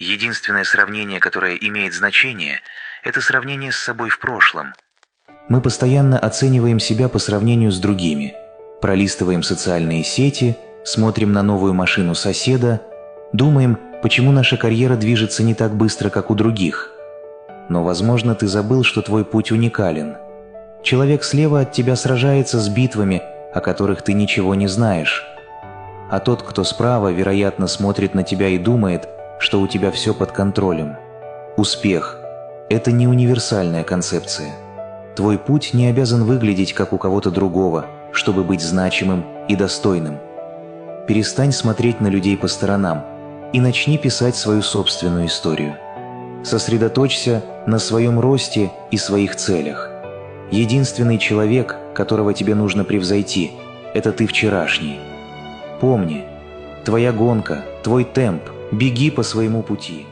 Единственное сравнение, которое имеет значение, это сравнение с собой в прошлом. Мы постоянно оцениваем себя по сравнению с другими, пролистываем социальные сети, смотрим на новую машину соседа, думаем, почему наша карьера движется не так быстро, как у других. Но, возможно, ты забыл, что твой путь уникален. Человек слева от тебя сражается с битвами, о которых ты ничего не знаешь. А тот, кто справа, вероятно, смотрит на тебя и думает, что у тебя все под контролем. Успех – это не универсальная концепция. Твой путь не обязан выглядеть, как у кого-то другого, чтобы быть значимым и достойным. Перестань смотреть на людей по сторонам и начни писать свою собственную историю. Сосредоточься на своем росте и своих целях. Единственный человек, которого тебе нужно превзойти, это ты вчерашний. Помни, твоя гонка, твой темп, беги по своему пути.